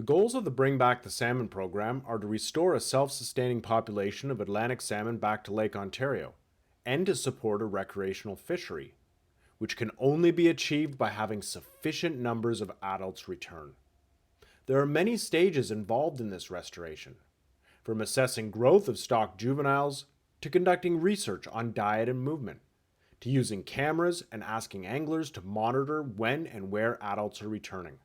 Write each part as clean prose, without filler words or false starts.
The goals of the Bring Back the Salmon program are to restore a self-sustaining population of Atlantic salmon back to Lake Ontario, and to support a recreational fishery, which can only be achieved by having sufficient numbers of adults return. There are many stages involved in this restoration, from assessing growth of stocked juveniles, to conducting research on diet and movement, to using cameras and asking anglers to monitor when and where adults are returning.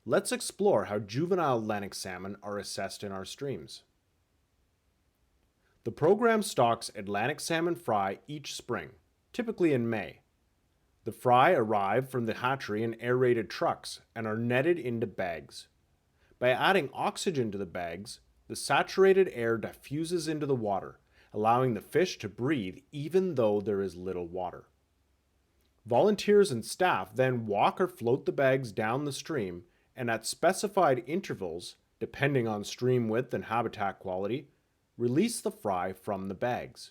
Let's explore how juvenile Atlantic salmon are assessed in our streams. The program stocks Atlantic salmon fry each spring, typically in May. The fry arrive from the hatchery in aerated trucks and are netted into bags. By adding oxygen to the bags, the saturated air diffuses into the water, allowing the fish to breathe even though there is little water. Volunteers and staff then walk or float the bags down the stream, and at specified intervals, depending on stream width and habitat quality, release the fry from the bags.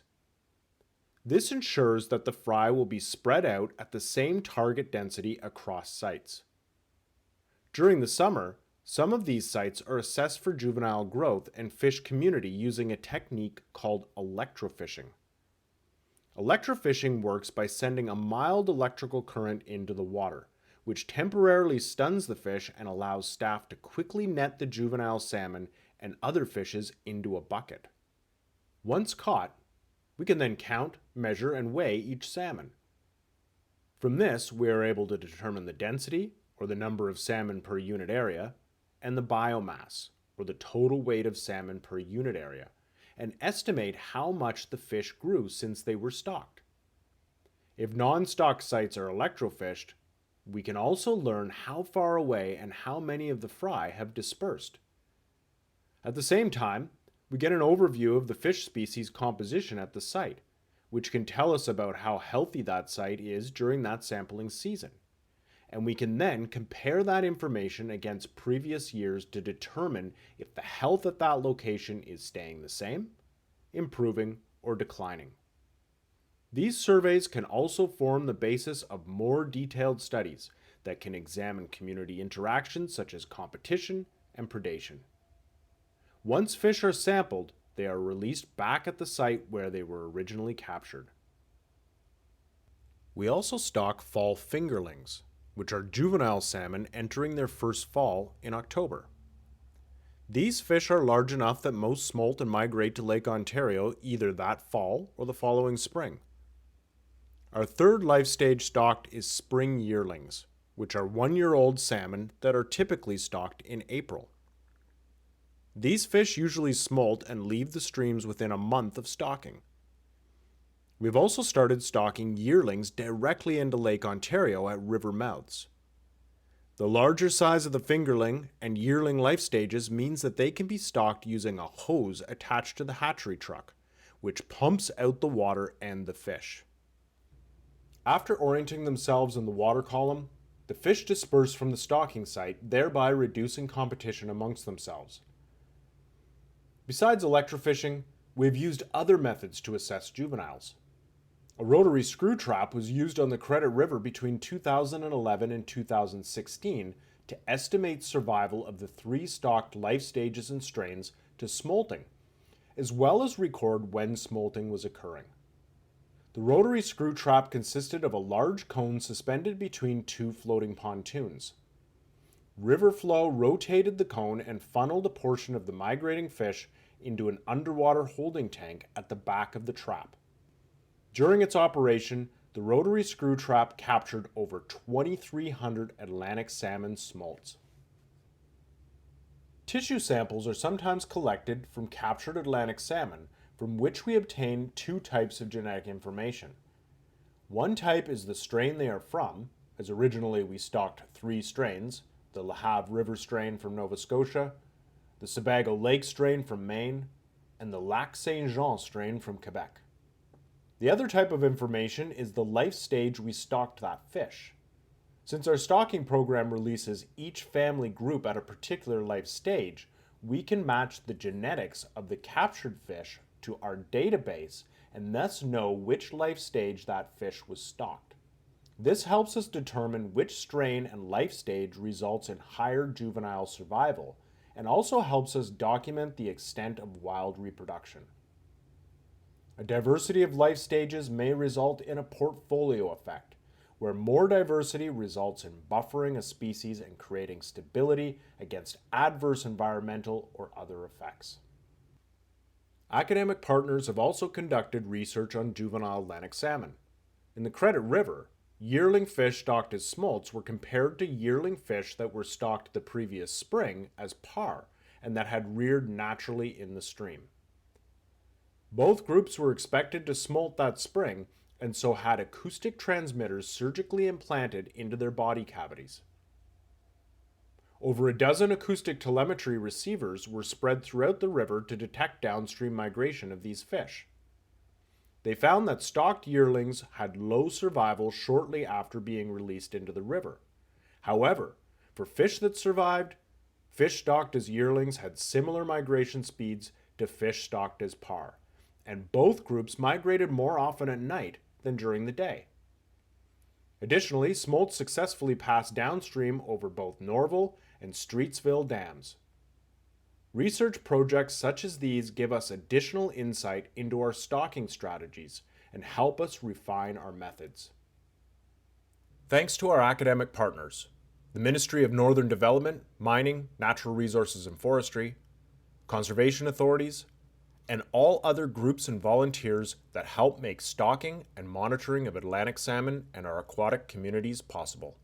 This ensures that the fry will be spread out at the same target density across sites. During the summer, some of these sites are assessed for juvenile growth and fish community using a technique called electrofishing. Electrofishing works by sending a mild electrical current into the water, which temporarily stuns the fish and allows staff to quickly net the juvenile salmon and other fishes into a bucket. Once caught, we can then count, measure, and weigh each salmon. From this, we are able to determine the density, or the number of salmon per unit area, and the biomass, or the total weight of salmon per unit area, and estimate how much the fish grew since they were stocked. If non-stocked sites are electrofished, we can also learn how far away and how many of the fry have dispersed. At the same time, we get an overview of the fish species composition at the site, which can tell us about how healthy that site is during that sampling season. And we can then compare that information against previous years to determine if the health at that location is staying the same, improving, or declining. These surveys can also form the basis of more detailed studies that can examine community interactions such as competition and predation. Once fish are sampled, they are released back at the site where they were originally captured. We also stock fall fingerlings, which are juvenile salmon entering their first fall in October. These fish are large enough that most smolt and migrate to Lake Ontario either that fall or the following spring. Our third life stage stocked is spring yearlings, which are 1-year-old salmon that are typically stocked in April. These fish usually smolt and leave the streams within a month of stocking. We've also started stocking yearlings directly into Lake Ontario at river mouths. The larger size of the fingerling and yearling life stages means that they can be stocked using a hose attached to the hatchery truck, which pumps out the water and the fish. After orienting themselves in the water column, the fish disperse from the stocking site, thereby reducing competition amongst themselves. Besides electrofishing, we've used other methods to assess juveniles. A rotary screw trap was used on the Credit River between 2011 and 2016 to estimate survival of the 3 stocked life stages and strains to smolting, as well as record when smolting was occurring. The rotary screw trap consisted of a large cone suspended between 2 floating pontoons. River flow rotated the cone and funneled a portion of the migrating fish into an underwater holding tank at the back of the trap. During its operation, the rotary screw trap captured over 2,300 Atlantic salmon smolts. Tissue samples are sometimes collected from captured Atlantic salmon, from which we obtain 2 types of genetic information. One type is the strain they are from, as originally we stocked 3 strains, the Le Havre River strain from Nova Scotia, the Sebago Lake strain from Maine, and the Lac Saint Jean strain from Quebec. The other type of information is the life stage we stocked that fish. Since our stocking program releases each family group at a particular life stage, we can match the genetics of the captured fish to our database and thus know which life stage that fish was stocked. This helps us determine which strain and life stage results in higher juvenile survival, and also helps us document the extent of wild reproduction. A diversity of life stages may result in a portfolio effect, where more diversity results in buffering a species and creating stability against adverse environmental or other effects. Academic partners have also conducted research on juvenile Atlantic salmon. In the Credit River, yearling fish stocked as smolts were compared to yearling fish that were stocked the previous spring as par and that had reared naturally in the stream. Both groups were expected to smolt that spring and so had acoustic transmitters surgically implanted into their body cavities. Over a dozen acoustic telemetry receivers were spread throughout the river to detect downstream migration of these fish. They found that stocked yearlings had low survival shortly after being released into the river. However, for fish that survived, fish stocked as yearlings had similar migration speeds to fish stocked as par, and both groups migrated more often at night than during the day. Additionally, smolts successfully passed downstream over both Norval and Streetsville dams. Research projects such as these give us additional insight into our stocking strategies and help us refine our methods. Thanks to our academic partners, the Ministry of Northern Development, Mining, Natural Resources and Forestry, conservation authorities, and all other groups and volunteers that help make stocking and monitoring of Atlantic salmon and our aquatic communities possible.